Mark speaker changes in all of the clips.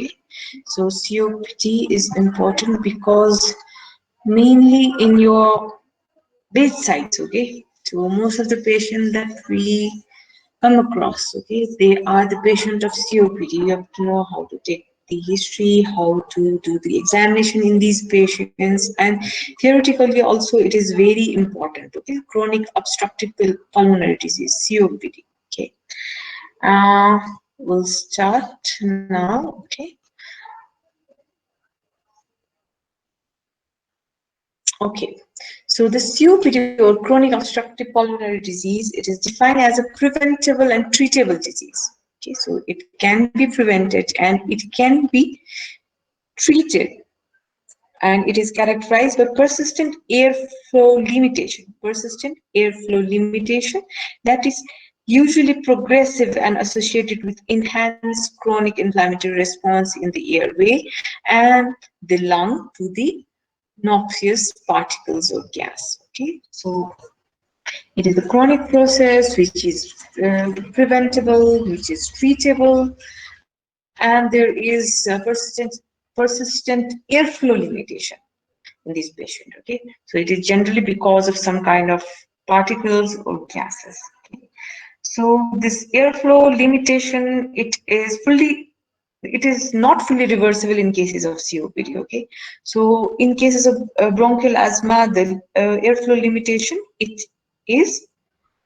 Speaker 1: Okay, so COPD is important because mainly in your bedsides, okay, so most of the patients that we come across, okay, they are the patient of COPD. You have to know how to take the history, how to do the examination in these patients, and theoretically also it is very important, okay, chronic obstructive pulmonary disease, COPD. Okay, uh, we'll start now. Okay, okay, so the COPD or chronic obstructive pulmonary disease, it is defined as a preventable and treatable disease. Okay, so it can be prevented and it can be treated, and it is characterized by persistent airflow limitation. Persistent airflow limitation that is usually progressive and associated with enhanced chronic inflammatory response in the airway and the lung to the noxious particles or gas. Okay, so it is a chronic process which is preventable, which is treatable, and there is persistent airflow limitation in this patient. Okay, so it is generally because of some kind of particles or gases. Okay? So this airflow limitation, it is not fully reversible in cases of COPD. Okay, so in cases of bronchial asthma, the airflow limitation, it is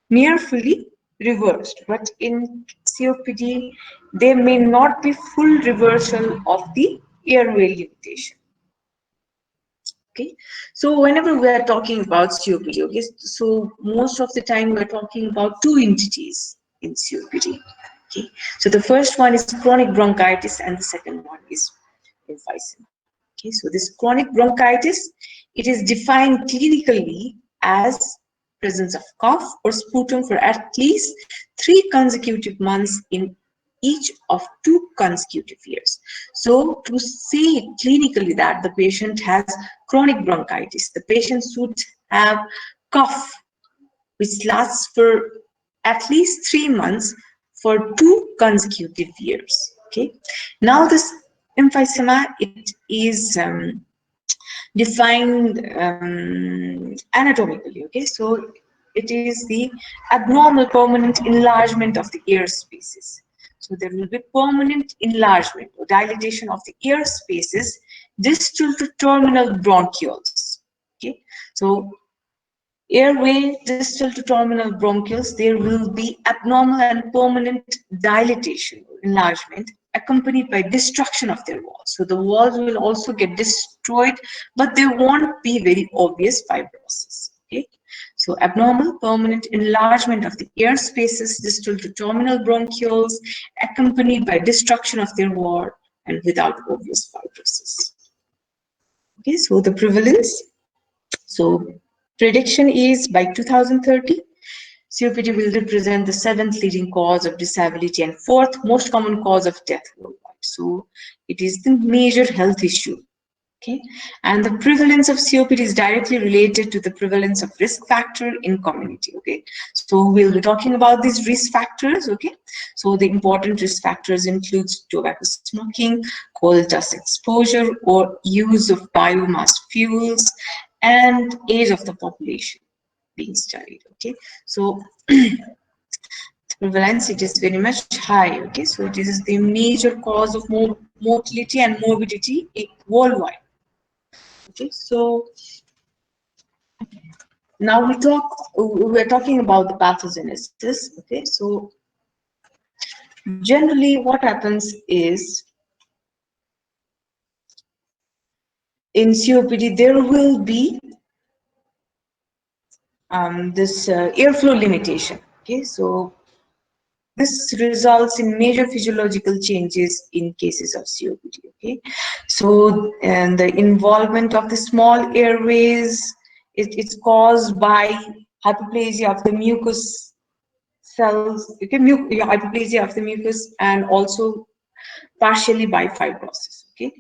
Speaker 1: near fully reversed, but in COPD there may not be full reversal of the airway limitation. Okay, so whenever we are talking about COPD, okay, so most of the time we are talking about two entities in COPD. Okay, so the first one is chronic bronchitis and the second one is emphysema. Okay, so this chronic bronchitis, it is defined clinically as presence of cough or sputum for at least 3 consecutive months in each of 2 consecutive years. So to say clinically that the patient has chronic bronchitis, the patient should have cough which lasts for at least 3 months for 2 consecutive years. Okay, now this emphysema, it is defined anatomically. Okay, so it is the abnormal permanent enlargement of the air spaces. So there will be permanent enlargement or dilatation of the air spaces distal to terminal bronchioles. Okay, so airway distal to terminal bronchioles, there will be abnormal and permanent dilatation or enlargement accompanied by destruction of their walls. So the walls will also get destroyed, but there won't be very obvious fibrosis. Okay, so abnormal permanent enlargement of the air spaces distal to terminal bronchioles accompanied by destruction of their wall and without obvious fibrosis. Okay, so the prevalence. So prediction is by 2030, COPD will represent the 7th leading cause of disability and 4th most common cause of death worldwide. So it is the major health issue. Okay, and the prevalence of COPD is directly related to the prevalence of risk factor in community. Okay, so we'll be talking about these risk factors. Okay, so the important risk factors includes tobacco smoking, coal dust exposure, or use of biomass fuels, and age of the population being studied. Okay, so prevalence, it is very much high. Okay, so this is the major cause of mortality and morbidity worldwide. Okay, so now we're talking about the pathogenesis. Okay, so generally what happens is in COPD there will be this airflow limitation. Okay, so this results in major physiological changes in cases of COPD. Okay, so and the involvement of the small airways, it's caused by hyperplasia of the mucus cells. Okay, hyperplasia of the mucus, and also partially by fibrosis. Okay,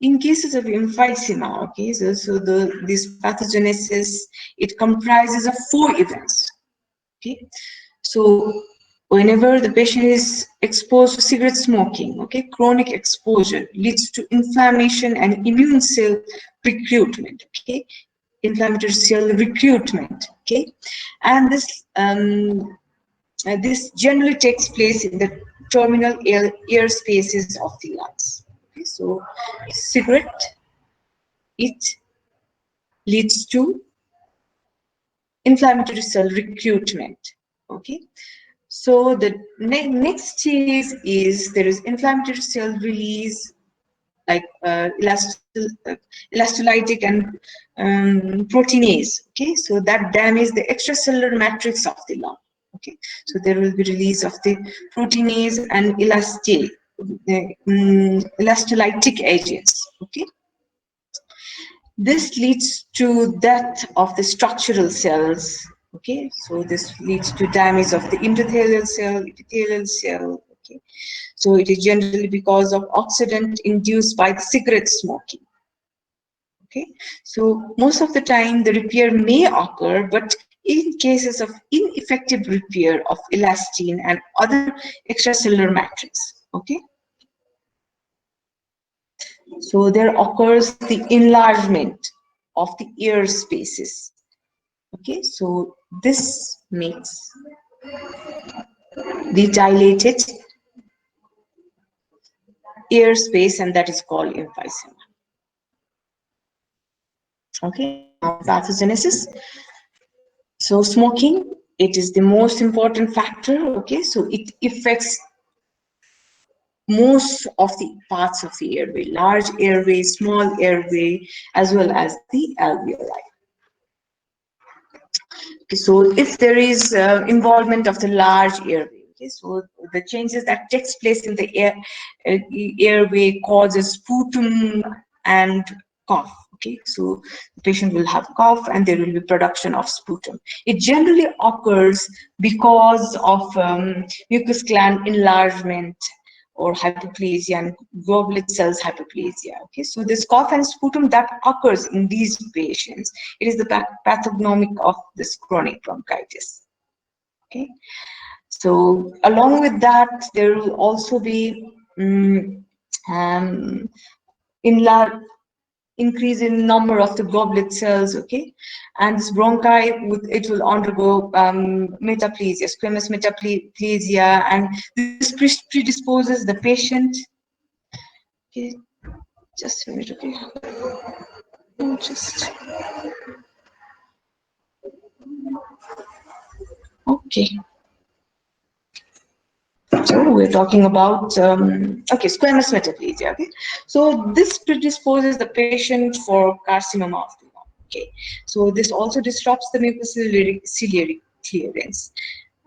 Speaker 1: in cases of emphysema, okay, so this pathogenesis, it comprises of 4 events. Okay, so Whenever the patient is exposed to cigarette smoking, okay, chronic exposure leads to inflammation and immune cell recruitment, okay, inflammatory cell recruitment, okay, and this generally takes place in the terminal air spaces of the lungs. Okay, so cigarette, it leads to inflammatory cell recruitment. Okay, so the next phase is there is inflammatory cell release, like elastrolytic and proteinase. Okay, so that damage the extracellular matrix of the lung. Okay, so there will be release of the proteinase and elastrolytic agents. Okay, this leads to death of the structural cells. Okay, so this leads to damage of the endothelial cell, epithelial cell. Okay, so it is generally because of oxidant induced by the cigarette smoking. Okay, so most of the time the repair may occur, but in cases of ineffective repair of elastin and other extracellular matrix. Okay, so there occurs the enlargement of the air spaces. Okay, so this makes the dilated air space, and that is called emphysema. Okay, now pathogenesis. So smoking, it is the most important factor. Okay, so it affects most of the parts of the airway, large airway, small airway, as well as the alveoli. Okay, so if there is involvement of the large airway, okay, so the changes that takes place in the airway causes sputum and cough. Okay, so the patient will have cough and there will be production of sputum. It generally occurs because of mucus gland enlargement or hypoplasia and goblet cells hypoplasia. Okay, so this cough and sputum that occurs in these patients, it is the pathognomic of this chronic bronchitis. Okay, so along with that, there will also be increase in number of the goblet cells. Okay, and this bronchi, it will undergo metaplasia, squamous metaplasia, and this predisposes the patient. Okay, just a minute. Okay, just okay. So we're talking about okay, squamous metaplasia. Okay, so this predisposes the patient for carcinoma of the lung. Okay, so this also disrupts the mucociliary clearance.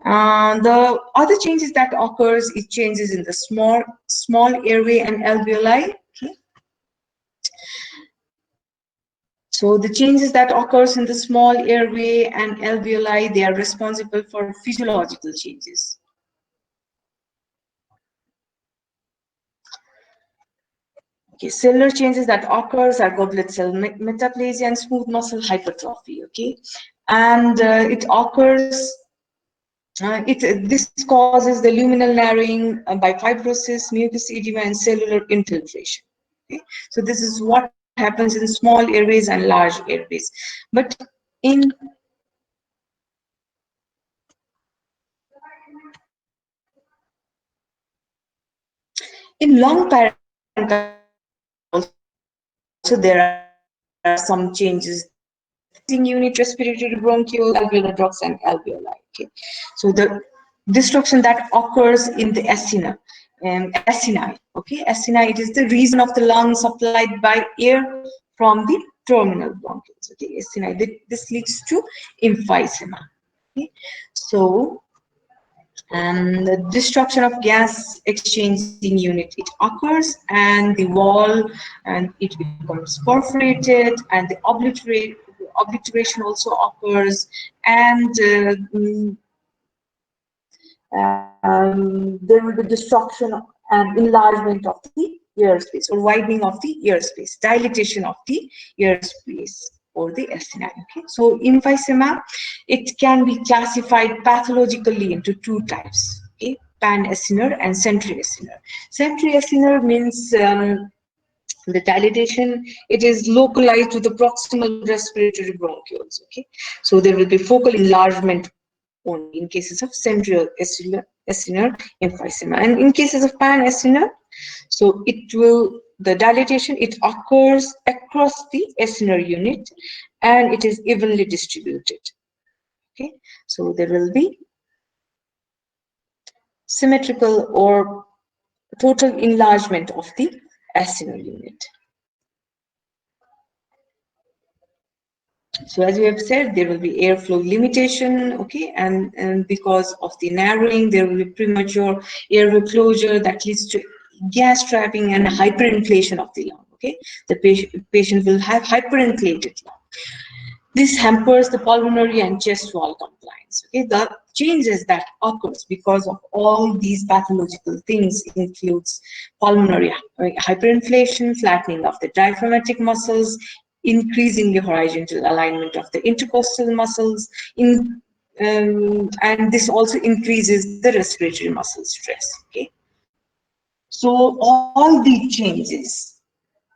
Speaker 1: The other changes that occurs is changes in the small airway and alveoli. Okay. So the changes that occurs in the small airway and alveoli, they are responsible for physiological changes. Okay, cellular changes that occurs are goblet cell metaplasia and smooth muscle hypertrophy. Okay, and it occurs. This causes the luminal narrowing by fibrosis, mucus edema, and cellular infiltration. Okay, so this is what happens in small airways and large airways. But in lung parenchyma also there are some changes. Breathing unit, respiratory bronchiole, alveolar ducts, and alveoli. Okay, so the destruction that occurs in the acini. Okay, acini, it is the region of the lung supplied by air from the terminal bronchioles. Okay, acini. This leads to emphysema. Okay, so and the destruction of gas exchanging unit, it occurs, and the wall, and it becomes perforated, and the obliteration also occurs, and there will be destruction and enlargement of the airspace, or widening of the airspace, dilatation of the airspace, or the acini. Okay, so emphysema, it can be classified pathologically into two types. okay, pan-acinar and centri-acinar. Centri-acinar means the dilatation, it is localized to the proximal respiratory bronchioles, okay. So there will be focal enlargement only in cases of central acinar emphysema, and in cases of pan-acinar, so it will, the dilatation, it occurs across the acinar unit and it is evenly distributed, okay. So there will be symmetrical or total enlargement of the acinar unit. So as we have said, there will be airflow limitation, okay, and because of the narrowing, there will be premature airway closure that leads to gas trapping and hyperinflation of the lung, okay. The patient will have hyperinflated lung. This hampers the pulmonary and chest wall compliance. Okay, the changes that occurs because of all these pathological things includes pulmonary hyperinflation, flattening of the diaphragmatic muscles, increasing the horizontal alignment of the intercostal muscles, and this also increases the respiratory muscle stress. Okay, so all these changes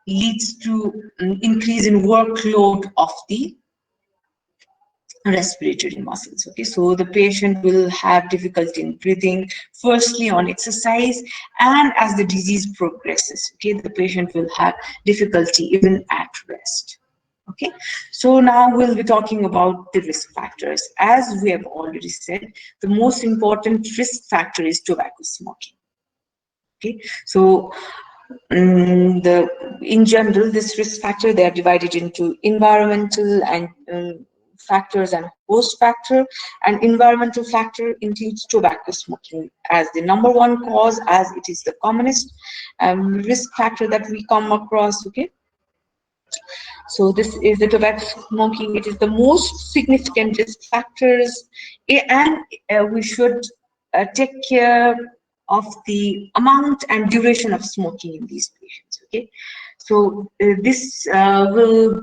Speaker 1: leads to increase in workload of the respiratory muscles. Okay, so the patient will have difficulty in breathing, firstly on exercise, and as the disease progresses, okay, the patient will have difficulty even at rest. Okay, so now we'll be talking about the risk factors. As we have already said, the most important risk factor is tobacco smoking. Okay, so in general, this risk factor, they are divided into environmental and factors and host factor. And environmental factor includes tobacco smoking as the number one cause, as it is the commonest risk factor that we come across. Okay, so this is the tobacco smoking. It is the most significant risk factors, and we should take care of the amount and duration of smoking in these patients. Okay, so this will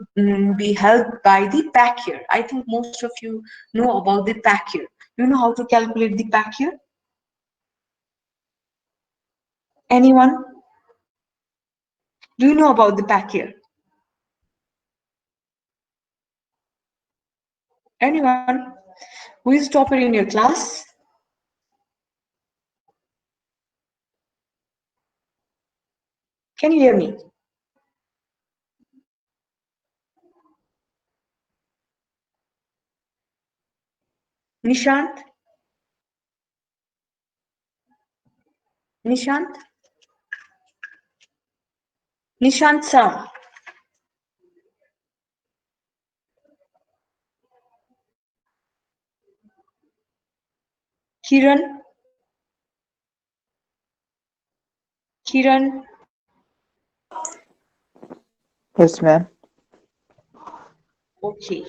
Speaker 1: be helped by the pack year. I think most of you know about the pack year. You know how to calculate the pack year? Anyone? Do you know about the pack year? Anyone? Who is topper in your class? Can you hear me? Nishant? Nishant? Nishant sir. Kiran? Kiran?
Speaker 2: Yes, ma'am.
Speaker 1: Okay.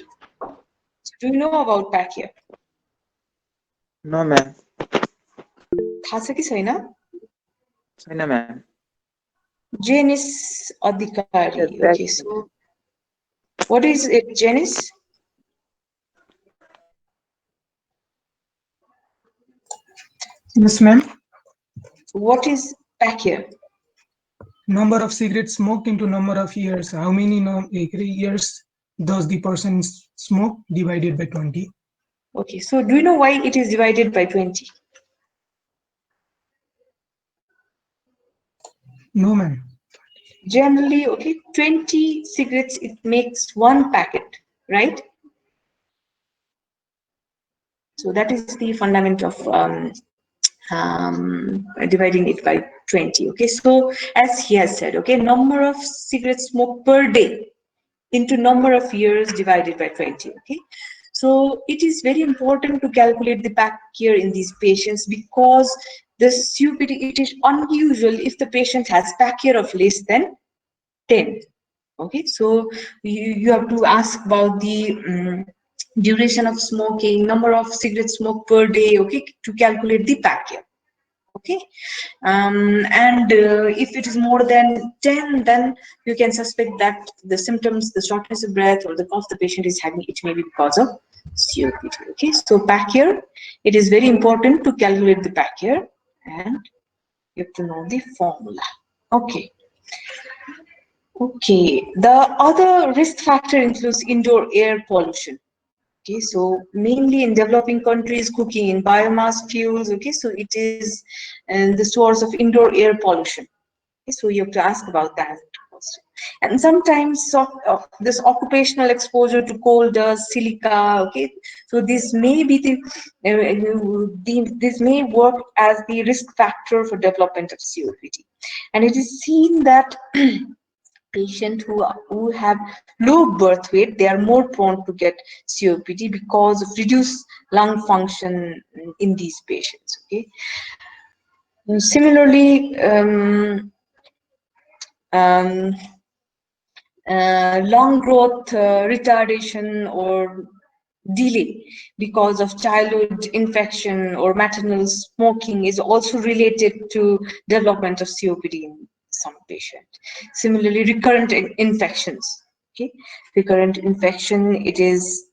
Speaker 1: So do you know about pack year?
Speaker 2: No, ma'am.
Speaker 1: थाहा छ कि छैन?
Speaker 2: छैन, ma'am.
Speaker 1: Janice Adhikari.
Speaker 2: Yes,
Speaker 1: Okay, so what is it, Janice?
Speaker 3: Yes, ma'am.
Speaker 1: What is pack year?
Speaker 3: Number of cigarettes smoked into number of years. How many years does the person smoke divided by 20?
Speaker 1: Okay, so do you know why it is divided by 20?
Speaker 3: No, ma'am.
Speaker 1: Generally, okay, 20 cigarettes, it makes one packet, right? So that is the fundament of dividing it by 20. Okay, so as he has said, okay, number of cigarettes smoked per day into number of years divided by 20. Okay, so it is very important to calculate the pack year in these patients, because this COPD, it is unusual if the patient has pack year of less than 10. Okay, so you have to ask about the duration of smoking, number of cigarettes smoked per day, okay, to calculate the pack year. Okay, and if it is more than 10, then you can suspect that the symptoms, the shortness of breath or the cough the patient is having, it may be because of COPD. Okay, so pack here, it is very important to calculate the pack here, and you have to know the formula. Okay. Okay, the other risk factor includes indoor air pollution. Okay, so mainly in developing countries, cooking in biomass fuels. Okay, so it is the source of indoor air pollution. Okay, so you have to ask about that also. And sometimes this occupational exposure to coal dust, silica. Okay, so this may be this may work as the risk factor for development of COPD, and it is seen that patients who have low birth weight, they are more prone to get COPD because of reduced lung function in these patients. Okay. Similarly, um, lung growth retardation or delay because of childhood infection or maternal smoking is also related to development of COPD in some patient. Similarly, recurrent infections. Okay, recurrent infection, it is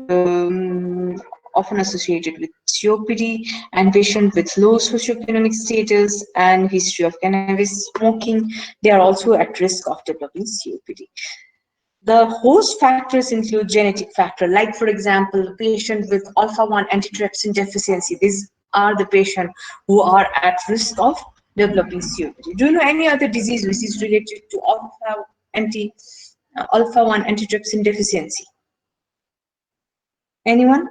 Speaker 1: often associated with COPD, and patients with low socioeconomic status and history of cannabis smoking, they are also at risk of developing COPD. The host factors include genetic factor, like for example, patient with alpha-1 antitrypsin deficiency. These are the patients who are at risk of developing COPD. Do you know any other disease which is related to alpha-1 antitrypsin deficiency? Anyone?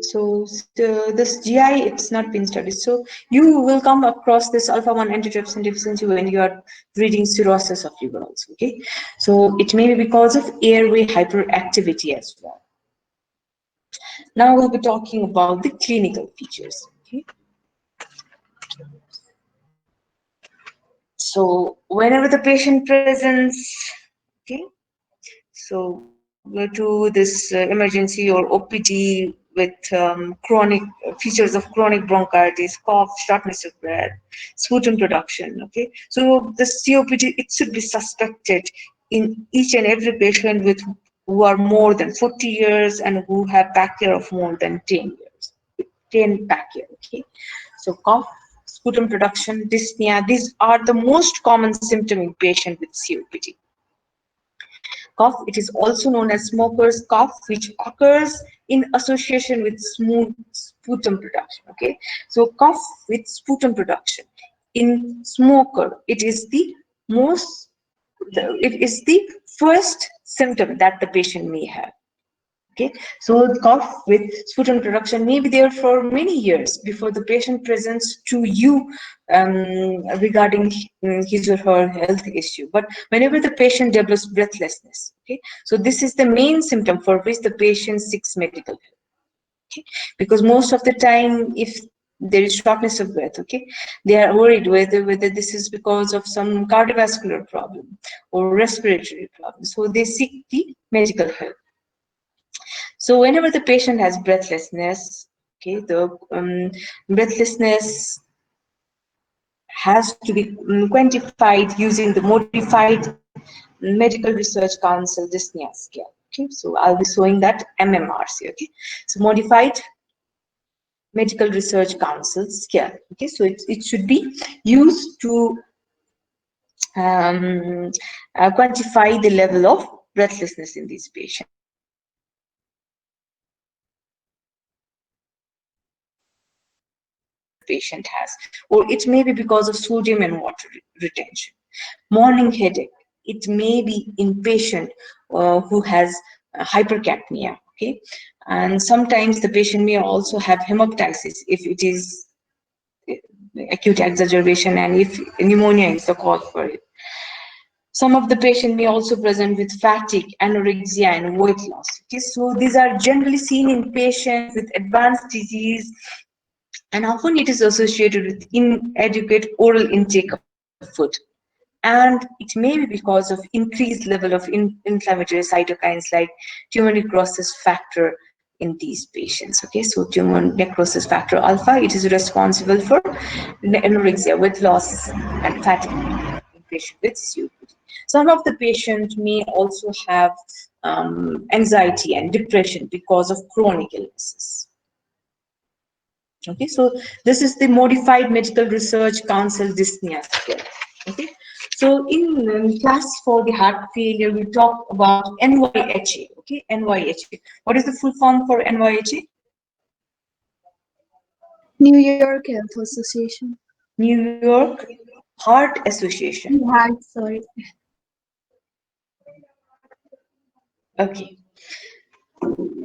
Speaker 1: So this GI, it's not been studied. So you will come across this alpha-1 antitrypsin deficiency when you are reading cirrhosis of liver also. Okay, so it may be because of airway hyperactivity as well. Now we'll be talking about the clinical features. Okay, so whenever the patient presents, okay, so go to this emergency or OPD with chronic features of chronic bronchitis, cough, shortness of breath, sputum production. Okay, so the COPD, it should be suspected in each and every patient with who are more than 40 years and who have back care of more than 10 years, 10 back care. Okay, so cough, sputum production, dyspnea, these are the most common symptom in patient with COPD. Cough, it is also known as smoker's cough, which occurs in association with smooth sputum production. Okay, so cough with sputum production in smoker, it is the it is the first symptom that the patient may have. Okay, so the cough with sputum production may be there for many years before the patient presents to you regarding his or her health issue. But whenever the patient develops breathlessness, okay, so this is the main symptom for which the patient seeks medical help. Okay, because most of the time, if there is shortness of breath, okay, they are worried whether this is because of some cardiovascular problem or respiratory problem. So they seek the medical help. So whenever the patient has breathlessness, okay, the breathlessness has to be quantified using the modified Medical Research Council dyspnea scale. Okay, so I'll be showing that MMRC. Okay, so modified Medical Research Council scale. Okay, so it should be used to quantify the level of breathlessness in these patients. Patient has, or it may be because of sodium and water retention. Morning headache, it may be in patient who has hypercapnia. Okay, and sometimes the patient may also have hemoptysis if it is acute exacerbation and if pneumonia is the cause for it. Some of the patient may also present with fatigue, anorexia, and weight loss. Okay, so these are generally seen in patients with advanced disease, and often it is associated with inadequate oral intake of food. And it may be because of increased level of inflammatory cytokines like tumor necrosis factor in these patients. Okay, so tumor necrosis factor alpha, it is responsible for anorexia, weight loss, and fatigue in patients with COPD. Some of the patients may also have anxiety and depression because of chronic illnesses. Okay, so this is the Modified Medical Research Council dyspnea scale. Okay, so in class for the heart failure, we talk about NYHA. Okay, NYHA. What is the full form for NYHA?
Speaker 4: New York Health Association.
Speaker 1: New York Heart Association.
Speaker 4: Heart, sorry.
Speaker 1: Okay.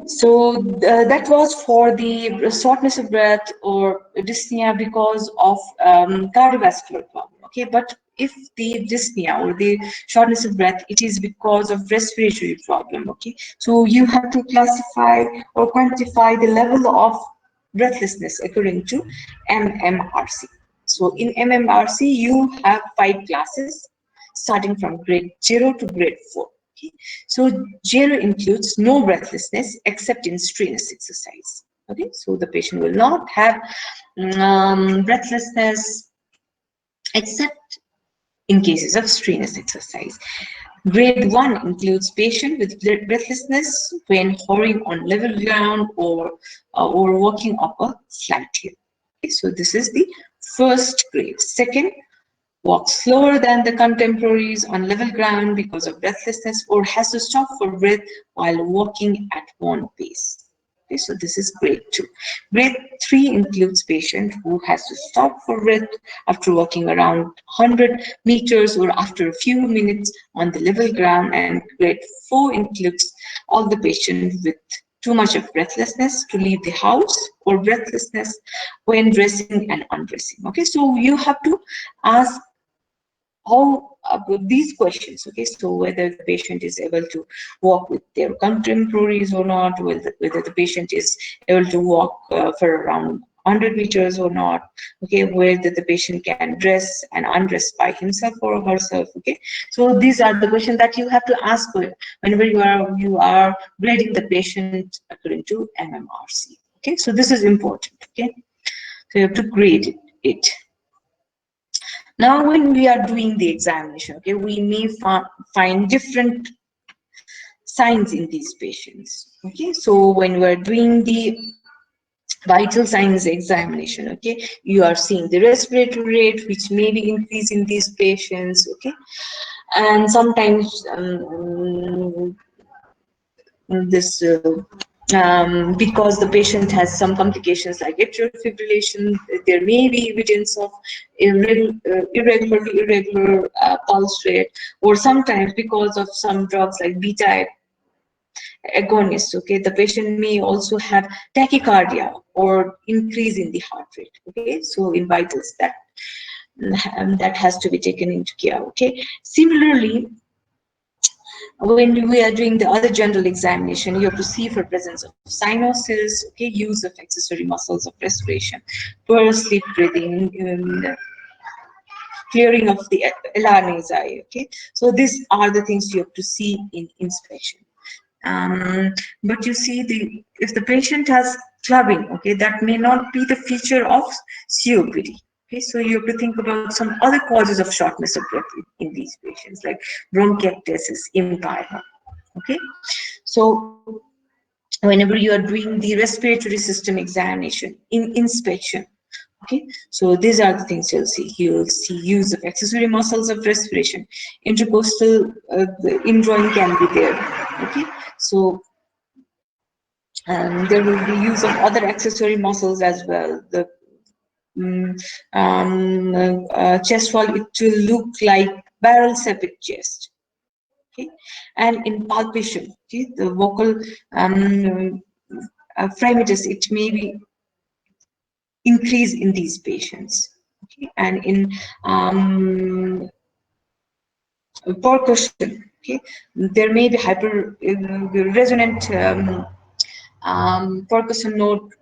Speaker 1: So that was for the shortness of breath or dyspnea because of cardiovascular problem. Okay, but if the dyspnea or the shortness of breath, it is because of respiratory problem. Okay, so you have to classify or quantify the level of breathlessness according to MMRC. So in MMRC, you have 5 classes starting from grade 0 to grade 4. Okay. So 0 includes no breathlessness except in strenuous exercise. Okay, so the patient will not have breathlessness except in cases of strenuous exercise. Grade 1 includes patient with breathlessness when hovering on level ground or walking up a slight hill. Okay, so this is the first grade. Second, walks slower than the contemporaries on level ground because of breathlessness or has to stop for breath while walking at one pace. Okay, so this is grade 2. Grade 3 includes patient who has to stop for breath after walking around 100 meters or after a few minutes on the level ground, and grade 4 includes all the patients with too much of breathlessness to leave the house or breathlessness when dressing and undressing. Okay, so you have to ask how these questions. Okay, so whether the patient is able to walk with their contemporaries or not, whether the patient is able to walk for around 100 meters or not. Okay, whether the patient can dress and undress by himself or herself. Okay, so these are the questions that you have to ask whenever you are grading the patient according to MMRC. Okay, so this is important. Okay, so you have to grade it. Now, when we are doing the examination, okay, we may find different signs in these patients. Okay, so when we're doing the vital signs examination, okay, you are seeing the respiratory rate, which may be increased in these patients. Okay, and sometimes this because the patient has some complications like atrial fibrillation, there may be evidence of irregular pulse rate, or sometimes because of some drugs like beta agonists. Okay, the patient may also have tachycardia or increase in the heart rate. Okay, so in vitals that has to be taken into care. Okay, similarly, when we are doing the other general examination, you have to see for presence of cyanosis, okay, use of accessory muscles of respiration, poor sleep breathing, clearing of the LRNSI. Okay, so these are the things you have to see in inspection. But you see, if the patient has clubbing, okay, that may not be the feature of COPD. Okay, so you have to think about some other causes of shortness of breath in these patients, like bronchiectasis, empyema. Okay, so whenever you are doing the respiratory system examination in inspection, okay, so these are the things you'll see. You'll see use of accessory muscles of respiration, intercostal indrawing can be there. Okay, so there will be use of other accessory muscles as well. The chest wall, it will look like barrel septic chest. Okay, and in palpation, okay, the vocal fremitus, it may be increase in these patients. Okay, and in percussion, okay, there may be hyper resonant percussion note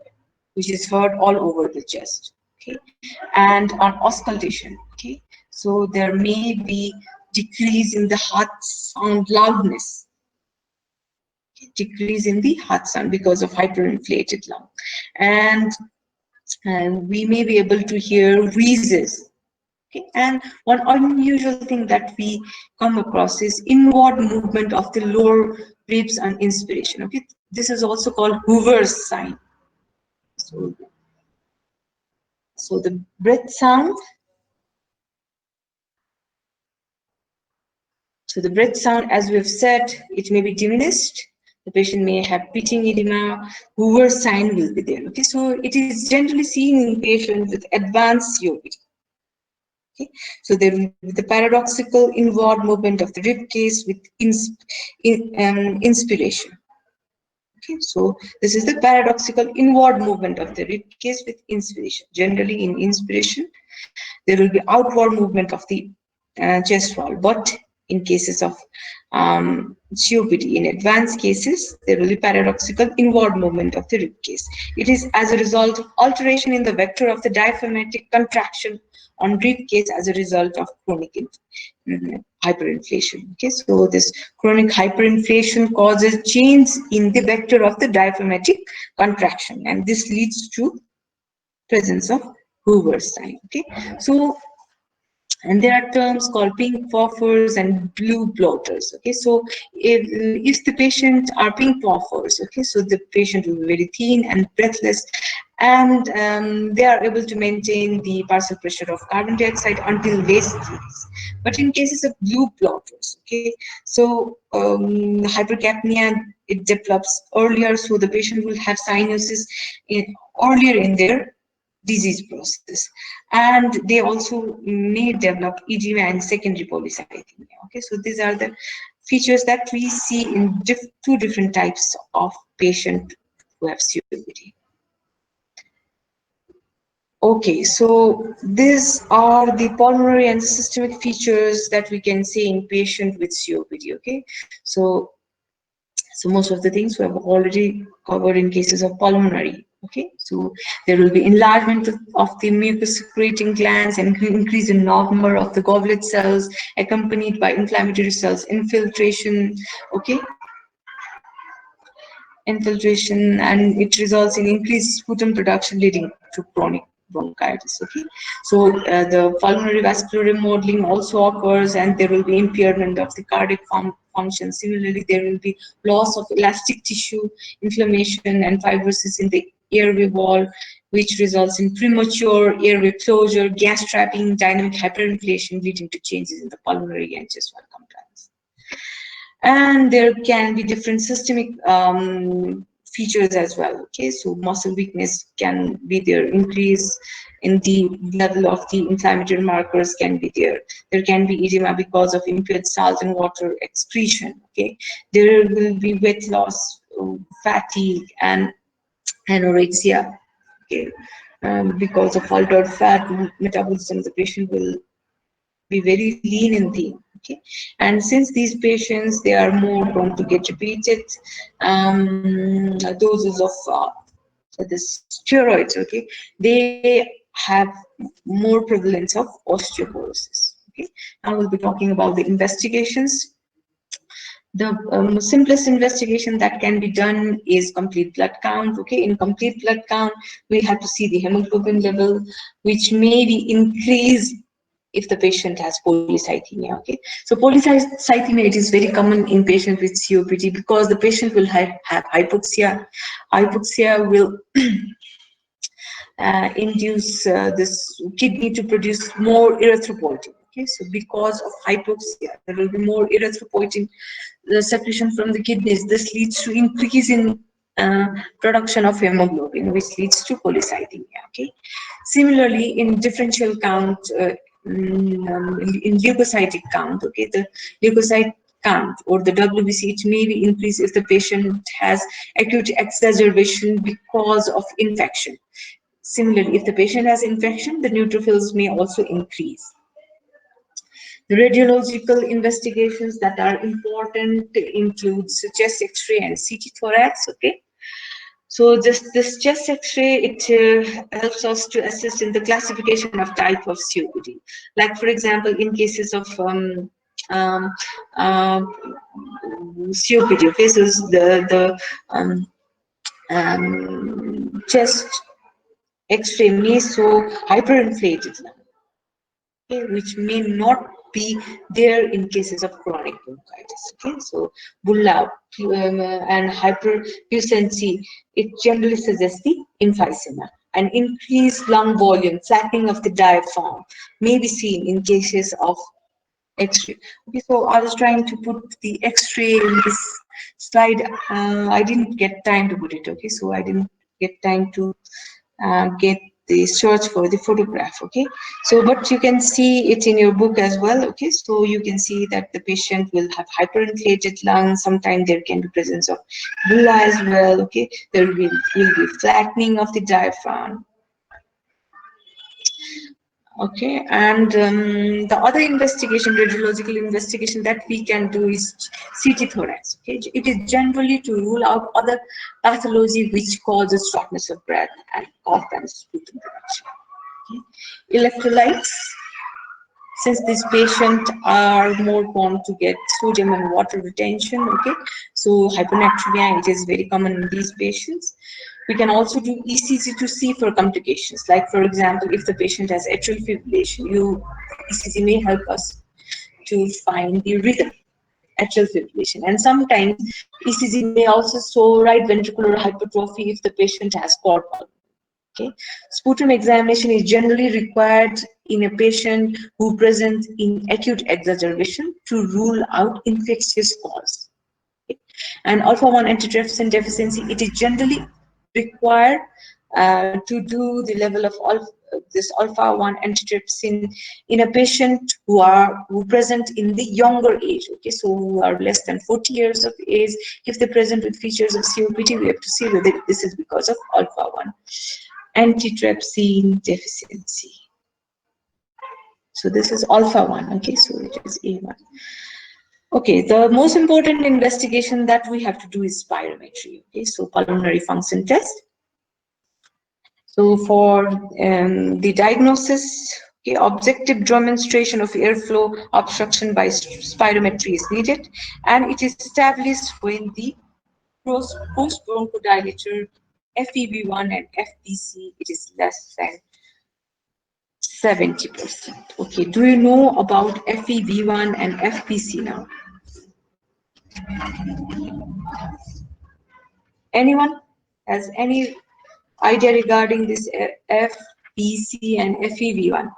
Speaker 1: which is heard all over the chest. Okay, and on auscultation, okay, so there may be decrease in the heart sound loudness. decrease in the heart sound because of hyperinflated lung. And we may be able to hear wheezes. Okay. And one unusual thing that we come across is inward movement of the lower ribs on inspiration. Okay, this is also called Hoover's sign. So the breath sound. So the breath sound, as we've said, it may be diminished. The patient may have pitching edema. Hoover's sign will be there. Okay, so it is generally seen in patients with advanced COPD. Okay, so there will be the paradoxical inward movement of the rib cage with inspiration. Okay, so this is the paradoxical inward movement of the rib cage with inspiration. Generally, in inspiration, there will be outward movement of the chest wall, but in cases of COPD, in advanced cases, there will be paradoxical inward movement of the rib cage. It is as a result of alteration in the vector of the diaphragmatic contraction on rib cage as a result of chronic hyperinflation. Okay, so this chronic hyperinflation causes change in the vector of the diaphragmatic contraction, and this leads to presence of Hoover's sign. Okay, so and there are terms called pink puffers and blue bloaters. Okay, so if the patient are pink puffers, okay, so the patient will be very thin and breathless, and they are able to maintain the parcel pressure of carbon dioxide until waist decrease. But in cases of blue bloaters, okay, so hypercapnia, it develops earlier, so the patient will have cyanosis earlier in their disease process, and they also may develop edema and secondary polycythemia. Okay, so these are the features that we see in two different types of patient who have COPD. Okay, so these are the pulmonary and systemic features that we can see in patient with COPD. Okay, so most of the things we have already covered in cases of pulmonary. Okay, so there will be enlargement of the mucus secreting glands and increase in number of the goblet cells accompanied by inflammatory cells infiltration. Okay, infiltration, and it results in increased sputum production leading to chronic bronchitis. Okay, so the pulmonary vascular remodeling also occurs, and there will be impairment of the cardiac function. Similarly, there will be loss of elastic tissue, inflammation, and fibrosis in the airway wall, which results in premature airway closure, gas trapping, dynamic hyperinflation, leading to changes in the pulmonary and chest wall compliance. And there can be different systemic features as well. Okay, so muscle weakness can be there, increase in the level of the inflammatory markers can be there. There can be edema because of impaired salt and water excretion. Okay, there will be weight loss, fatigue, and anorexia. Okay, because of altered fat metabolism, the patient will be very lean and thin. Okay, and since these patients, they are more prone to get repeated doses of the steroids. Okay, they have more prevalence of osteoporosis. Okay, now we'll be talking about the investigations. The simplest investigation that can be done is complete blood count. Okay, in complete blood count, we have to see the hemoglobin level, which may be increased if the patient has polycythemia. Okay, so polycythemia, it is very common in patients with COPD because the patient will have hypoxia. Hypoxia will induce this kidney to produce more erythropoietin. Okay, so because of hypoxia, there will be more erythropoietin secretion from the kidneys. This leads to increase in production of hemoglobin, which leads to polycythemia. Okay, similarly, in differential count, in leukocytic count, okay, the leukocyte count or the WBC, it may be increased if the patient has acute exacerbation because of infection. Similarly, if the patient has infection, the neutrophils may also increase. The radiological investigations that are important includes chest X-ray and CT thorax. Okay, so this chest X-ray, it helps us to assist in the classification of type of COPD. Like for example, in cases of um, COPD. Okay, so the chest X-ray may show hyperinflated lung, okay, which may not be there in cases of chronic bronchitis. Okay, so bulla and hyperpucency, it generally suggests the emphysema. An increased lung volume, flattening of the diaphragm may be seen in cases of X-ray. Okay, so I was trying to put the X-ray in this slide. I didn't get time to put it. Okay, so I didn't get time to get the search for the photograph. Okay, so but you can see it in your book as well. Okay, so you can see that the patient will have hyperinflated lungs. Sometimes there can be presence of bulla as well. Okay, there will be flattening of the diaphragm. Okay, and the other investigation, radiological investigation that we can do is CT thorax. Okay, it is generally to rule out other pathology which causes shortness of breath and cough and sputum production. Okay. Electrolytes, since these patients are more prone to get sodium and water retention. Okay, so hyponatremia, it is very common in these patients. We can also do ECG to see for complications. Like, for example, if the patient has atrial fibrillation, ECG may help us to find the rhythm, atrial fibrillation. And sometimes ECG may also show right ventricular hypertrophy if the patient has cord problem. Okay. Sputum examination is generally required in a patient who presents in acute exacerbation to rule out infectious cause. Okay. And alpha-1 antitrypsin deficiency, it is generally required to do the level of this alpha-1 antitrypsin in a patient who present in the younger age. Okay, so who are less than 40 years of age. If they present with features of COPD, we have to see whether this is because of alpha-1 antitrypsin deficiency. So this is alpha-1. Okay, so it is A1. Okay, the most important investigation that we have to do is spirometry. Okay, so pulmonary function test. So for the diagnosis, okay, objective demonstration of airflow obstruction by spirometry is needed, and it is established when the post-bronchodilator FEV1 and FPC, it is less than 70%. Okay, do you know about FEV1 and FPC now? Anyone has any idea regarding this FPC and FEV1?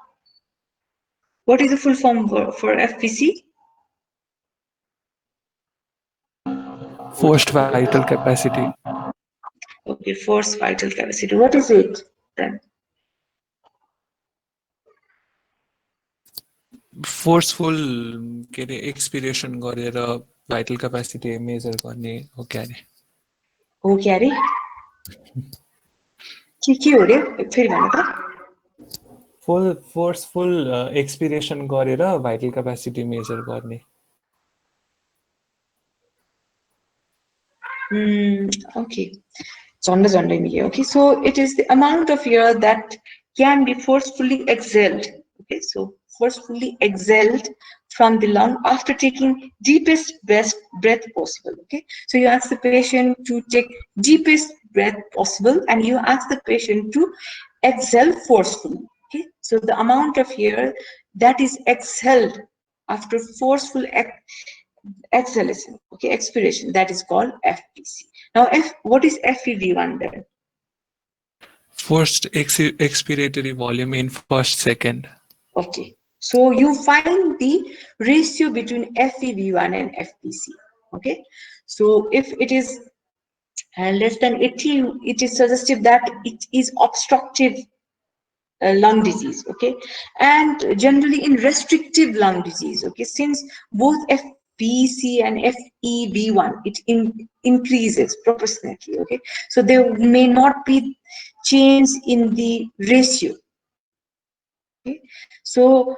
Speaker 1: What is the full form for FPC?
Speaker 5: Forced vital capacity.
Speaker 1: Okay, forced vital capacity. What is it then?
Speaker 5: Forceful के अरे expiration गरेर vital capacity measure गर्ने हो क्या अरे?
Speaker 1: हो क्या रे? के हो रे? फेरि भन्नु त?
Speaker 5: Forceful expiration गरेर vital capacity measure गर्ने.
Speaker 1: Okay. Okay, so it is the amount of air that can be forcefully exhaled. Okay, so forcefully exhaled from the lung after taking deepest breath possible. Okay, so you ask the patient to take deepest breath possible, and you ask the patient to exhale forcefully. Okay, so the amount of air that is exhaled after forceful exhalation, okay, expiration, that is called FPC. Now, what is FEV1 then?
Speaker 5: Forced expiratory volume in first second.
Speaker 1: Okay, so you find the ratio between FEV1 and FPC. Okay, so if it is less than 80, it is suggestive that it is obstructive lung disease. Okay, and generally in restrictive lung disease. Okay, since both FPC and FEV1, it increases proportionately. Okay, so there may not be change in the ratio. Okay, so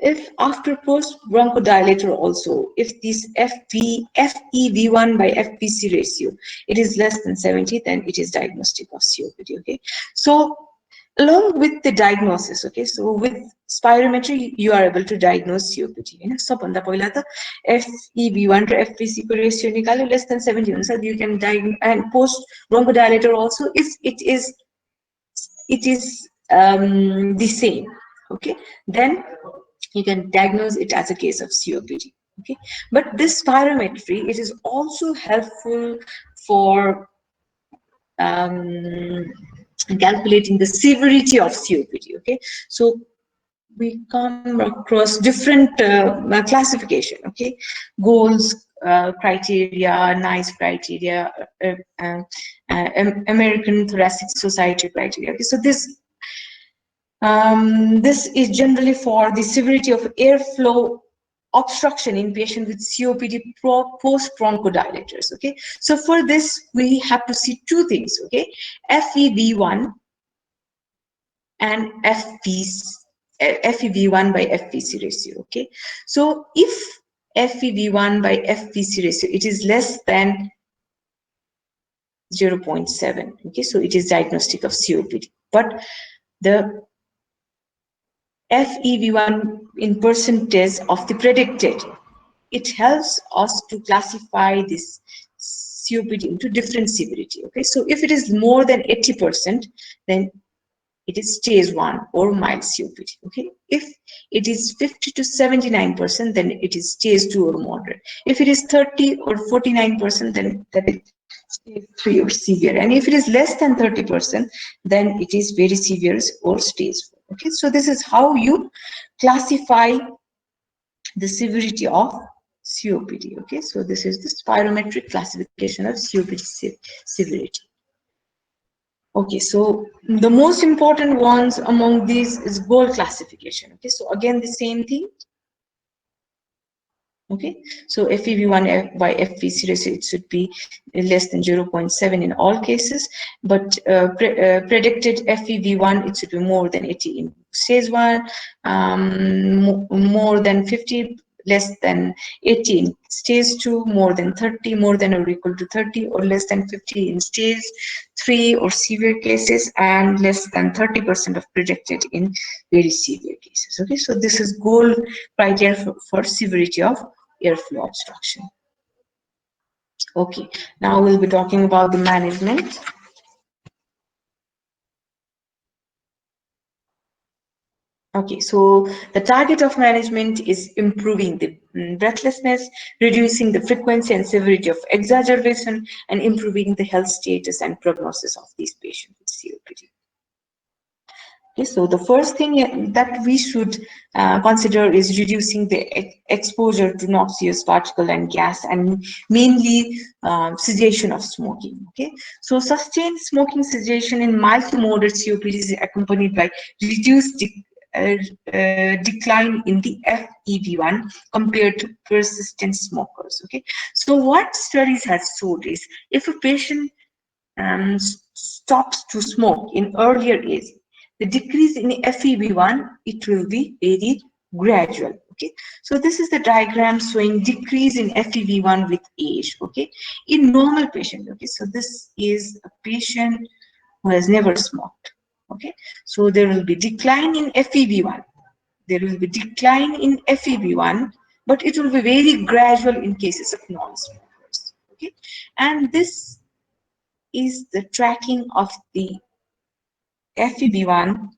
Speaker 1: if after post bronchodilator also, if this FEV1 by FPC ratio, it is less than 70, then it is diagnostic of COPD. Okay, so along with the diagnosis, okay, so with spirometry you are able to diagnose COPD. You know, सबभन्दा पहिला त FEV1 र FVC को ratio निकाल्यो less than 70 हुन्छ, you can diagnose, and post bronchodilator also if it is the same, okay, then you can diagnose it as a case of COPD. Okay, but this spirometry, it is also helpful for calculating the severity of COPD. Okay, so we come across different classification. Okay, goals, criteria, NICE criteria, American Thoracic Society criteria. Okay, so this is generally for the severity of airflow obstruction in patient with COPD post bronchodilators. Okay, so for this we have to see two things. Okay, FEV1 and FEV1 by FVC ratio. Okay, so if FEV1 by FVC ratio it is less than 0.7, okay, so it is diagnostic of COPD. But the FEV1 in percentage of the predicted, it helps us to classify this COPD into different severity. Okay, so if it is more than 80%, then it is stage 1 or mild COPD. Okay, if it is 50 to 79%, then it is stage 2 or moderate. If it is 30 or 49%, then that is stage 3 or severe. And if it is less than 30%, then it is very severe or stage 4. Okay, so this is how you classify the severity of COPD. Okay, so this is the spirometric classification of COPD severity. Okay, so the most important ones among these is goal classification. Okay, so again the same thing. Okay, so FEV1 by FVC ratio, it should be less than 0.7 in all cases, but predicted FEV1, it should be more than 80 in stage 1, more than 50, less than 80 in stage 2, more than 30, more than or equal to 30, or less than 50 in stage 3 or severe cases, and less than 30% of predicted in very severe cases. Okay, so this is goal criteria for severity of airflow obstruction. Okay, now we'll be talking about the management. Okay, so the target of management is improving the breathlessness, reducing the frequency and severity of exacerbation, and improving the health status and prognosis of these patients with COPD. Okay, so the first thing that we should consider is reducing the exposure to noxious particle and gas, and mainly cessation of smoking. Okay, so sustained smoking cessation in mild to moderate COPD is accompanied by reduced decline in the FEV1 compared to persistent smokers. Okay, so what studies have showed is if a patient stops to smoke in earlier age, the decrease in FEV1, it will be very gradual. Okay, so this is the diagram showing decrease in FEV1 with age. Okay, in normal patient. Okay, so this is a patient who has never smoked. Okay, so there will be decline in FEV1. There will be decline in FEV1, but it will be very gradual in cases of non-smokers. Okay, and this is the tracking of the FEV1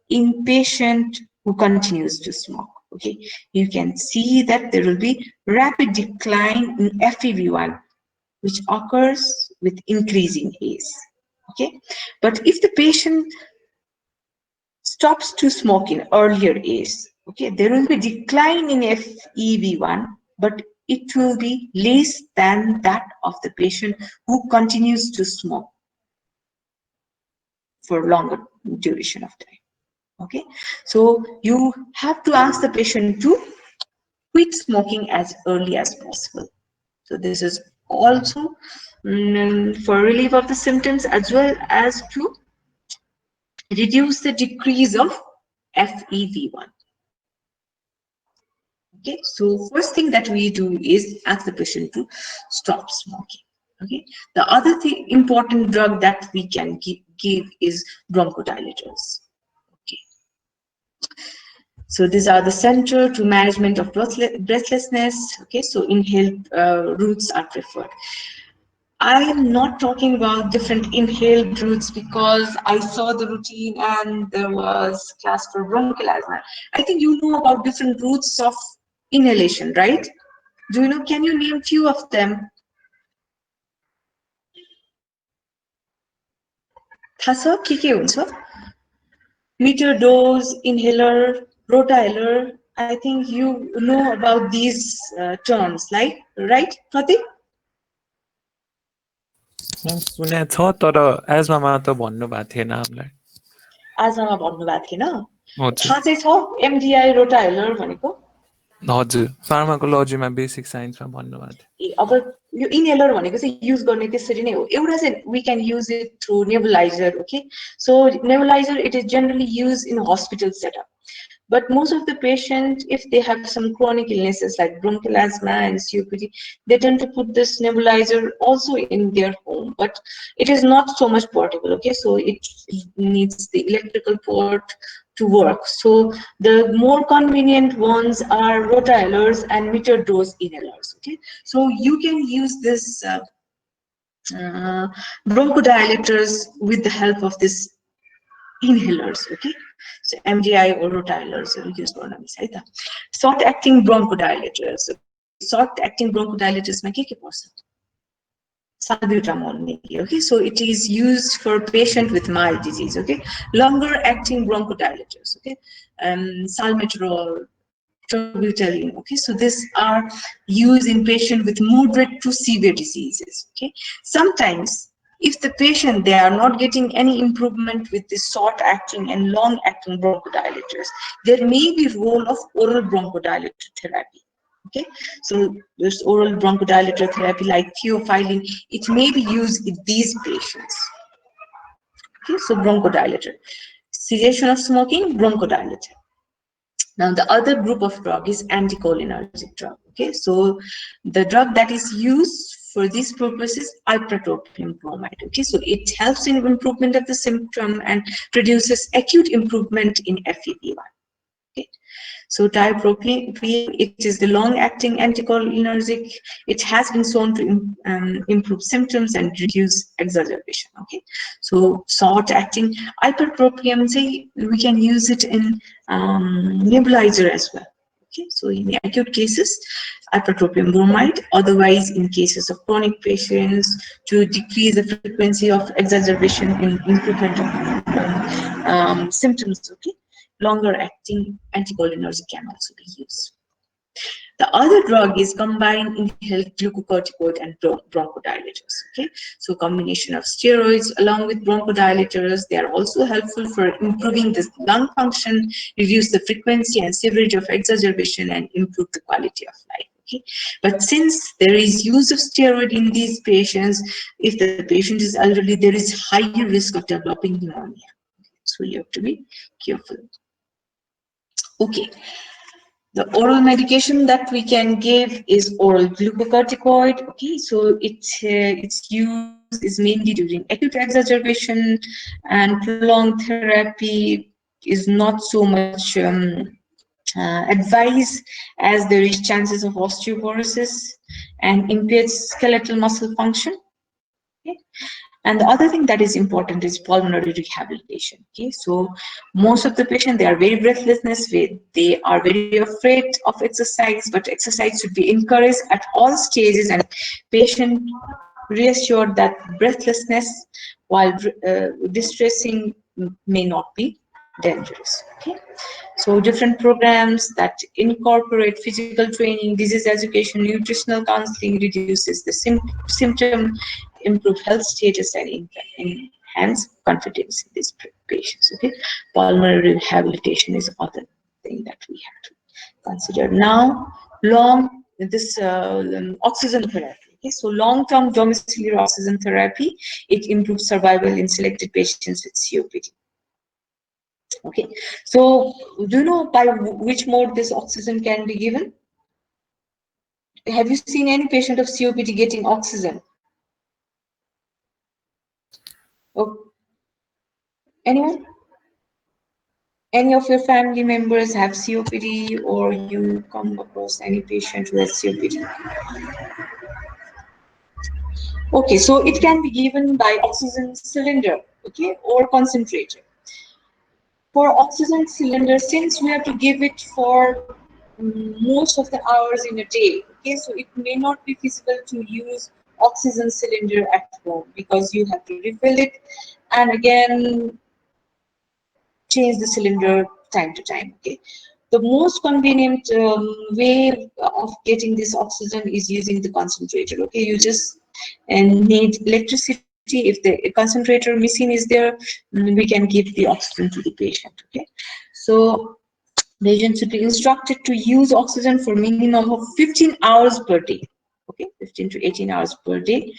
Speaker 1: in patient who continues to smoke. Okay, you can see that there will be rapid decline in FEV1, which occurs with increasing age. Okay, but if the patient stops to smoke in earlier age, okay, there will be decline in FEV1, but it will be less than that of the patient who continues to smoke for longer duration of time. Okay, so you have to ask the patient to quit smoking as early as possible. So this is also for relief of the symptoms, as well as to reduce the decrease of FEV1. Okay, so first thing that we do is ask the patient to stop smoking. Okay. The other important drug that we can give is bronchodilators. Okay. So these are the center to management of breathlessness. Okay, so inhaled routes are preferred. I am not talking about different inhaled routes because I saw the routine and there was class for bronchial asthma. I think you know about different routes of inhalation, right? Do you know? Can you name few of them? थाहा छ के हुन्छ? Meter dose, inhaler, rotaler. I think you know about these terms, like, right, Pratik?
Speaker 5: सुने छ तर एजमामा त भन्नु भएको थिएन हामीलाई
Speaker 1: आजमा भन्नुभएको थिएन
Speaker 5: हजुर
Speaker 1: थाहा चाहिँ छ एमडीआई रोटाइलर भनेको
Speaker 5: हजुर फार्माकोलोजीमा बेसिक साइन्समा भन्नु भएको थियो
Speaker 1: अब यो इनहेलर भनेको चाहिँ युज गर्ने त्यसरी नै हो एउटा चाहिँ we can use it through nebulizer okay so nebulizer it is generally use in hospital setup but most of the patients, if they have some chronic illnesses like bronchial asthma and COPD, they tend to put this nebulizer also in their home, but it is not so much portable, okay? So it needs the electrical port to work. So the more convenient ones are rotailers and meter dose inhalers, okay? So you can use this bronchodilators with the help of this inhalers, okay? So MDI or rotailers use गर्नुहुन्छ है त short acting bronchodilators. Short acting bronchodilators मा के पर्छ? Salbutamol maybe, okay? So it is used for patient with mild disease, okay? Longer acting bronchodilators, okay? Salmeterol, tetrabutalene, okay? So these are used in patient with moderate to severe diseases, okay? Sometimes if the patient, they are not getting any improvement with the short-acting and long-acting bronchodilators, there may be role of oral bronchodilator therapy. Okay, so there's oral bronchodilator therapy like theophylline. It may be used in these patients. Okay, so bronchodilator. Cessation of smoking, bronchodilator. Now the other group of drug is anticholinergic drug. Okay, so the drug that is used for these purposes, ipratropium bromide. Okay, so it helps in improvement of the symptom and produces acute improvement in FEV1. Okay, so tiopropium, it is the long-acting anticholinergic. It has been shown to improve symptoms and reduce exacerbation. Okay, so short-acting ipratropium, say we can use it in nebulizer as well. Okay, so in acute cases, ipratropium bromide. Otherwise, in cases of chronic patients, to decrease the frequency of exacerbation in improvement of symptoms. Okay, longer acting anticholinergic can also be used. The other drug is combined inhaled glucocorticoid and bronchodilators. Okay, so combination of steroids along with bronchodilators, they are also helpful for improving the lung function, reduce the frequency and severity of exacerbation, and improve the quality of life. Okay, but since there is use of steroid in these patients, if the patient is elderly, there is higher risk of developing pneumonia. So you have to be careful. Okay. The oral medication that we can give is oral glucocorticoid. Okay, so its use is mainly during acute exacerbation, and prolonged therapy is not so much advised, as there is chances of osteoporosis and impaired skeletal muscle function. Okay. And the other thing that is important is pulmonary rehabilitation. Okay, so most of the patients, they are very breathlessness, they are very afraid of exercise, but exercise should be encouraged at all stages, and patient reassured that breathlessness while distressing may not be dangerous. Okay, so different programs that incorporate physical training, disease education, nutritional counseling reduces the symptom, improve health status, and enhance confidence in these patients. Okay, pulmonary rehabilitation is other thing that we have to consider. Now, oxygen therapy. Okay, so long-term domiciliary oxygen therapy, it improves survival in selected patients with COPD. Okay, so do you know by which mode this oxygen can be given? Have you seen any patient of COPD getting oxygen? Oh, anyone? Any of your family members have COPD, or you come across any patient who has COPD? Okay, so it can be given by oxygen cylinder, okay, or concentrator. For oxygen cylinder, since we have to give it for most of the hours in a day, okay, so it may not be feasible to use oxygen cylinder at home because you have to refill it and again change the cylinder time to time. Okay, the most convenient way of getting this oxygen is using the concentrator. Okay, you just need electricity. If the concentrator machine is there, we can give the oxygen to the patient. Okay, so patients should be instructed to use oxygen for minimum of 15 hours per day. Okay, 15 to 18 hours per day.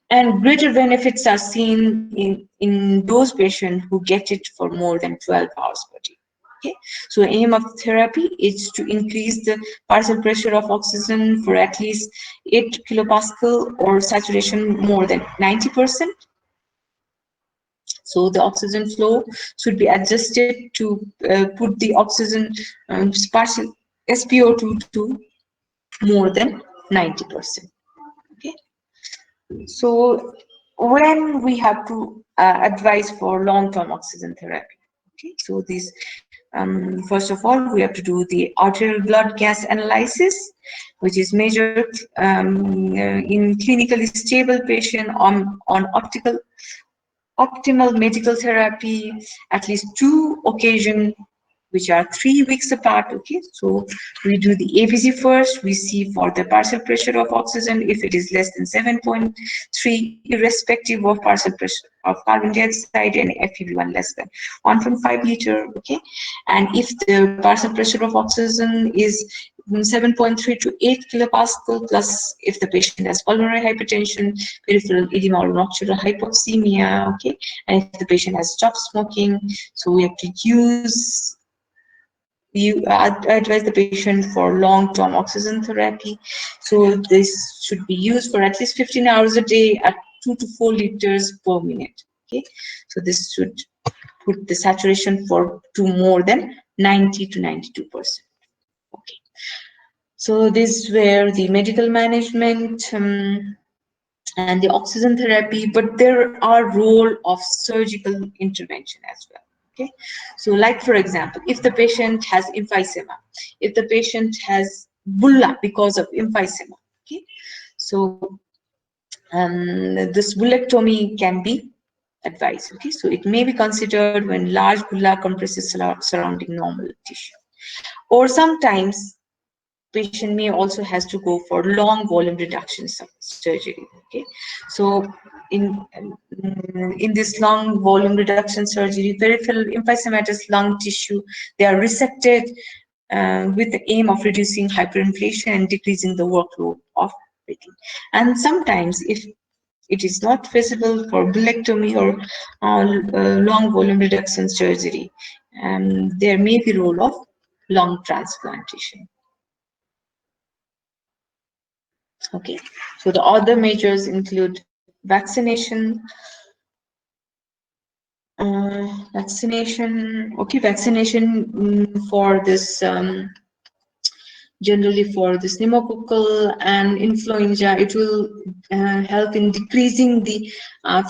Speaker 1: And greater benefits are seen in those patients who get it for more than 12 hours per day. Okay, so aim of therapy is to increase the partial pressure of oxygen for at least 8 kilopascal or saturation more than 90%. So the oxygen flow should be adjusted to put the oxygen partial SpO2 to more than 90%. Okay, so when we have to advise for long-term oxygen therapy, okay, so this first of all we have to do the arterial blood gas analysis, which is measured in clinically stable patient on optimal medical therapy at least 2 occasions, which are 3 weeks apart. Okay, so we do the ABC first. We see for the partial pressure of oxygen if it is less than 7.3, irrespective of partial pressure of carbon dioxide, and FeV1 less than 1.5 liter. Okay, and if the partial pressure of oxygen is 7.3 to 8 kilopascal, plus if the patient has pulmonary hypertension, peripheral edema or nocturnal hypoxemia, okay, and if the patient has stopped smoking, so we have to use you advise the patient for long-term oxygen therapy. So this should be used for at least 15 hours a day at 2 to 4 liters per minute. Okay, so this should put the saturation for to more than 90 to 92%. Okay, so this where the medical management and the oxygen therapy, but there are role of surgical intervention as well. Okay, so like for example, if the patient has emphysema, if the patient has bulla because of emphysema, okay, so this bullectomy can be advised. Okay, so it may be considered when large bulla compresses surrounding normal tissue, or sometimes patient may also has to go for long volume reduction surgery. Okay, so in this long volume reduction surgery, peripheral emphysematous lung tissue, they are resected with the aim of reducing hyperinflation and decreasing the workload of breathing. And sometimes if it is not feasible for bullectomy or long volume reduction surgery, there may be role of lung transplantation. Okay, so the other measures include vaccination. Vaccination for this generally for this pneumococcal and influenza. It will help in decreasing the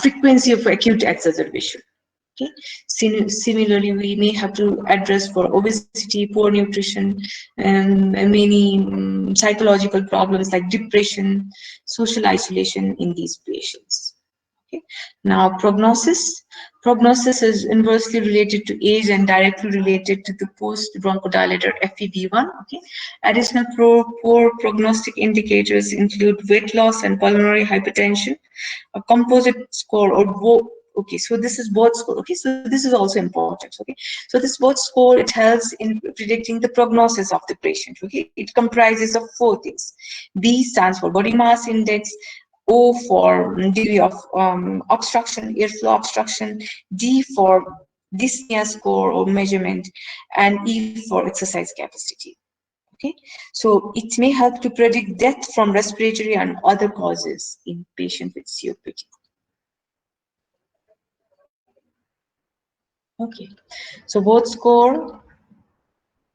Speaker 1: frequency of acute exacerbation. Okay. Similarly, we may have to address for obesity, poor nutrition, and many psychological problems like depression, social isolation in these patients. Okay. Now, prognosis. Prognosis is inversely related to age and directly related to the post-bronchodilator FEV1. Okay. Additional poor prognostic indicators include weight loss and pulmonary hypertension, a composite score or both. Okay, so this is both score. Okay, so this is also important. Okay, so this both score, it helps in predicting the prognosis of the patient. Okay, it comprises of 4 things. B stands for body mass index, O for degree of obstruction, airflow obstruction, D for dyspnea score or measurement, and E for exercise capacity. Okay, so it may help to predict death from respiratory and other causes in patients with COPD. Okay, so both score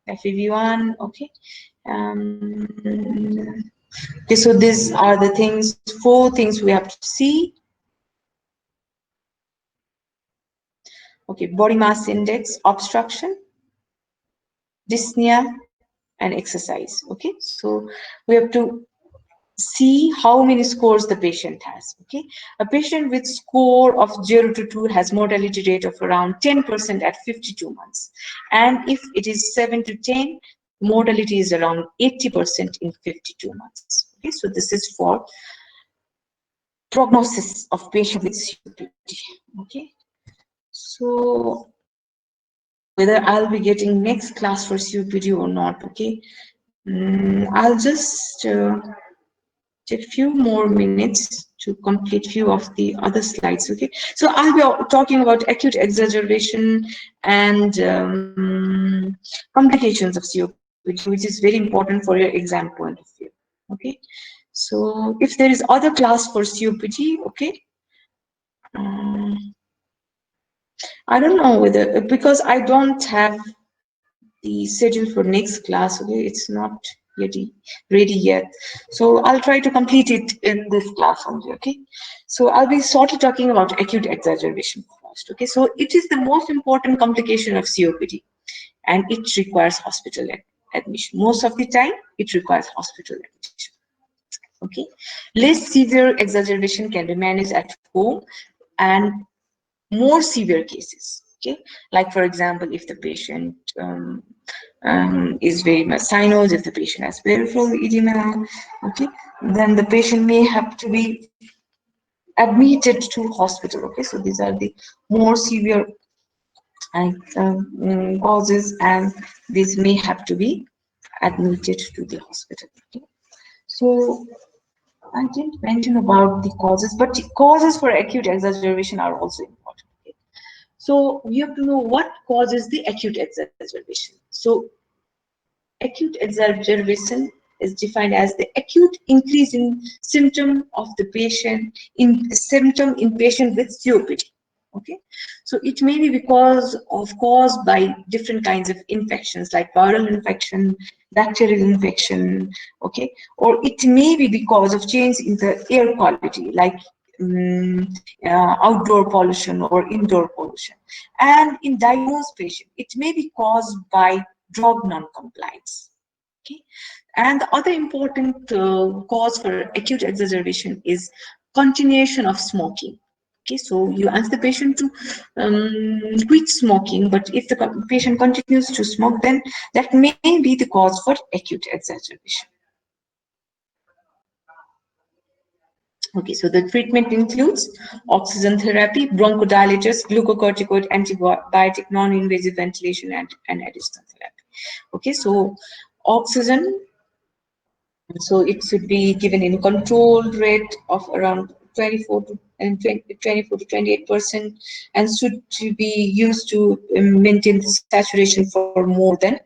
Speaker 1: FEV1. Okay. Okay, so these are the things, 4 things we have to see. Okay, body mass index, obstruction, dyspnea, and exercise. Okay, so we have to see how many scores the patient has. Okay, a patient with score of 0 to 2 has mortality rate of around 10% at 52 months, and if it is 7 to 10, mortality is around 80% in 52 months. Okay, so this is for prognosis of patient with COPD. Okay, so whether I'll be getting next class for COPD or not. Okay, I'll just take few more minutes to complete few of the other slides. Okay, so I'll be talking about acute exacerbation and complications of COPD, which is very important for your exam point of view. Okay, so if there is other class for COPD, okay, I don't know whether, because I don't have the schedule for next class. Okay, it's not ready yet, so I'll try to complete it in this class only. Okay, so I'll be sort of talking about acute exacerbation first. Okay, so it is the most important complication of COPD, and it requires hospital admission. Most of the time it requires hospital admission. Okay, less severe exacerbation can be managed at home, and more severe cases, okay, like for example, if the patient is very much cyanosis, if the patient has peripheral edema, okay, then the patient may have to be admitted to hospital. Okay, so these are the more severe causes, and these may have to be admitted to the hospital. Okay, so I didn't mention about the causes, but the causes for acute exacerbation are also important. Okay? So we have to know what causes the acute exacerbation. So acute exacerbation is defined as the acute increase in symptom of the patient in patient with COPD. Okay, so it may be because of caused by different kinds of infections like viral infection, bacterial infection, okay, or it may be because of change in the air quality, like outdoor pollution or indoor pollution. And in diagnosed patient, it may be caused by drug non-compliance. Okay, and the other important cause for acute exacerbation is continuation of smoking. Okay, so you ask the patient to quit smoking, but if the patient continues to smoke, then that may be the cause for acute exacerbation. Okay, so the treatment includes oxygen therapy, bronchodilators, glucocorticoid, antibiotic, non-invasive ventilation, and additional therapy. Okay, so oxygen, so it should be given in controlled rate of around 24 to 28%, and should be used to maintain the saturation for more than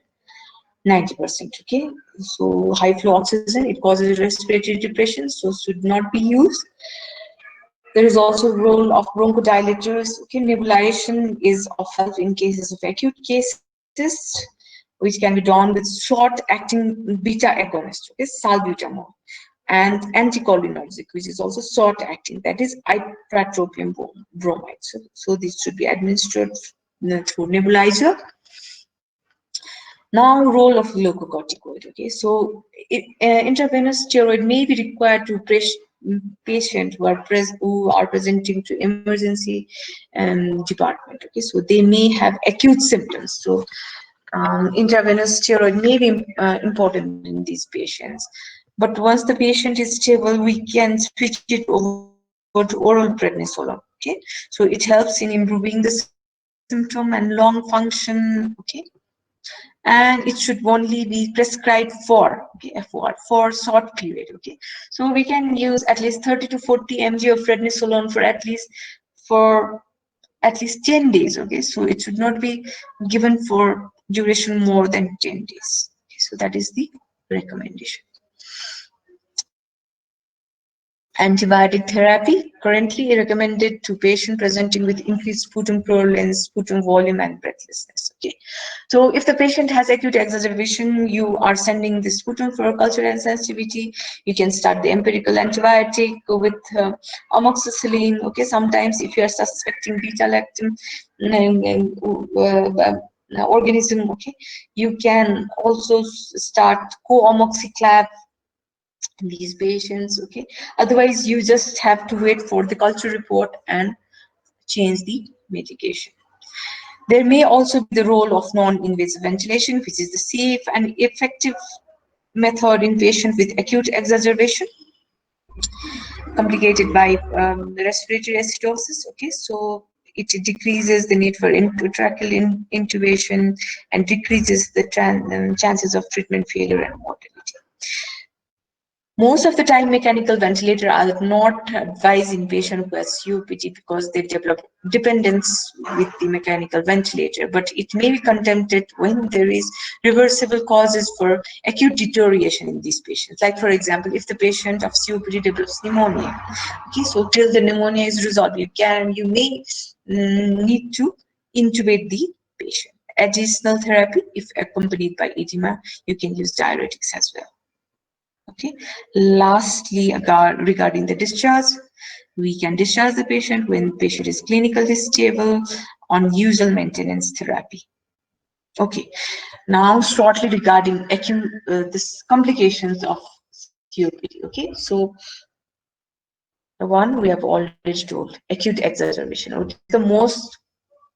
Speaker 1: 90%. Okay, so high flow oxygen, it causes respiratory depression, so should not be used. There is also role of bronchodilators. Okay, nebulization is of help in cases of acute cases, which can be done with short-acting beta agonist, okay, salbutamol, and anticholinergic, which is also short-acting, that is ipratropium bromide. So this should be administered through nebulizer. Now, role of glucocorticoid. Okay, so intravenous steroid may be required to patients who are presenting to emergency department. Okay, so they may have acute symptoms. So intravenous steroid may be important in these patients. But once the patient is stable, we can switch it over to oral prednisolone. Okay, so it helps in improving the symptom and lung function. Okay, and it should only be prescribed for, okay, for short period. Okay, so we can use at least 30 to 40 mg of prednisolone for at least 10 days. Okay, so it should not be given for duration more than 10 days. Okay, so that is the recommendation. Antibiotic therapy currently recommended to patients presenting with increased sputum purulence, sputum volume, and breathlessness. Okay, so if the patient has acute exacerbation, you are sending the sputum for culture and sensitivity. You can start the empirical antibiotic with amoxicillin. Okay, sometimes if you are suspecting beta-lactam organism, okay, you can also start co-amoxiclav these patients. Okay, otherwise you just have to wait for the culture report and change the medication. There may also be the role of non-invasive ventilation, which is the safe and effective method in patients with acute exacerbation complicated by respiratory acidosis. Okay, so it decreases the need for intratracheal intubation and decreases the chances of treatment failure and mortality. Most of the time, mechanical ventilator are not advised in patients who have COPD because they develop dependence with the mechanical ventilator, but it may be contemplated when there is reversible causes for acute deterioration in these patients. Like, for example, if the patient of COPD develops pneumonia, okay, so till the pneumonia is resolved, you may need to intubate the patient. Additional therapy, if accompanied by edema, you can use diuretics as well. Okay. Lastly, regarding the discharge, we can discharge the patient when the patient is clinically stable on usual maintenance therapy. Okay. Now, shortly regarding acute this complications of COPD. Okay. So the one we have already told, acute exacerbation, which is the most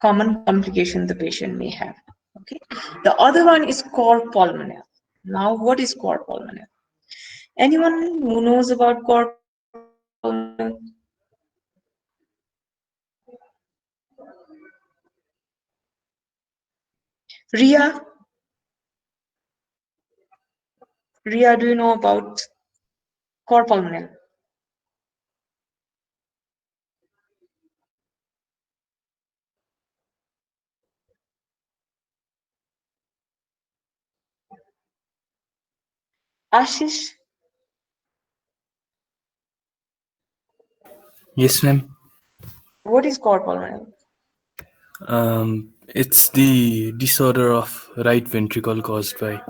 Speaker 1: common complication the patient may have. Okay. The other one is cor pulmonale. Now, what is cor pulmonale? Anyone who knows about cor pulmonale? Ria, Ria, do you know about cor pulmonale? Ashish,
Speaker 5: Yes, ma'am.
Speaker 1: what is cor pulmonale?
Speaker 5: It's the disorder of right ventricle caused by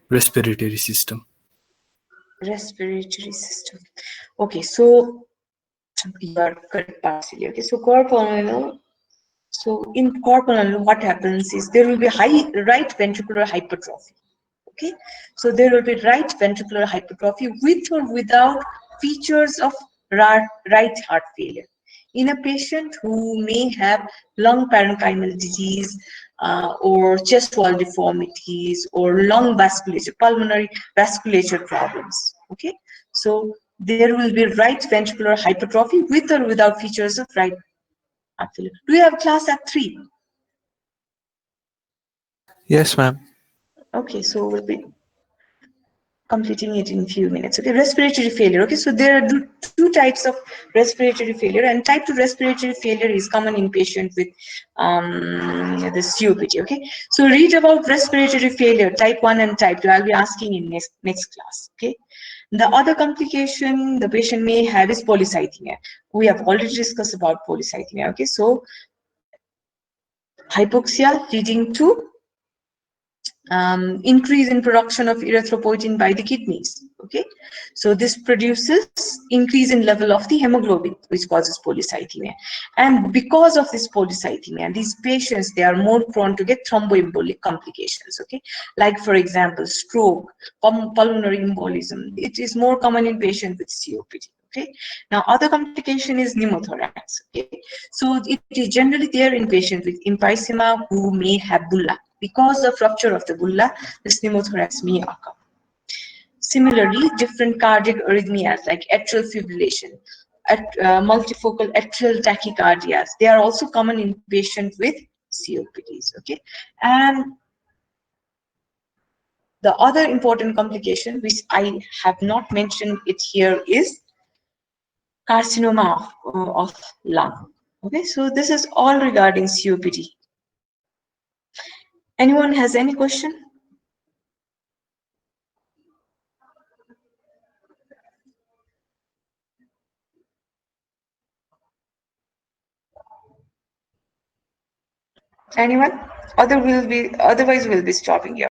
Speaker 5: respiratory system.
Speaker 1: Respiratory system. Okay, so you are correct partially. Okay, so cor pulmonale. So in cor pulmonale, what happens is there will be high right ventricular hypertrophy. Okay, so there will be right ventricular hypertrophy with or without features of right heart failure in a patient who may have lung parenchymal disease or chest wall deformities or lung vasculature, pulmonary vasculature problems. Okay, so there will be right ventricular hypertrophy with or without features of right heart failure. Do you have class at 3?
Speaker 5: Yes, ma'am.
Speaker 1: Okay, so we'll be completing it in a few minutes. Okay, respiratory failure. Okay, so there are two types of respiratory failure, and type 2 respiratory failure is common in patients with the COPD. Okay, so read about respiratory failure type 1 and type 2. I'll be asking in next class. Okay, the other complication the patient may have is polycythemia. We have already discussed about polycythemia. Okay, so hypoxia leading to increase in production of erythropoietin by the kidneys. Okay, so this produces increase in level of the hemoglobin, which causes polycythemia. And because of this polycythemia, these patients, they are more prone to get thromboembolic complications. Okay, like for example, stroke, pulmonary embolism. It is more common in patients with COPD. Okay, now other complication is pneumothorax. Okay, so it is generally there in patients with emphysema who may have bulla. Because of rupture of the bulla, this pneumothorax may occur. Similarly, different cardiac arrhythmias like atrial fibrillation, multifocal atrial tachycardias, they are also common in patients with COPDs. Okay, and the other important complication, which I have not mentioned it here, is carcinoma of lung. Okay, so this is all regarding COPD. Anyone has any question? Anyone? Otherwise we'll be stopping here.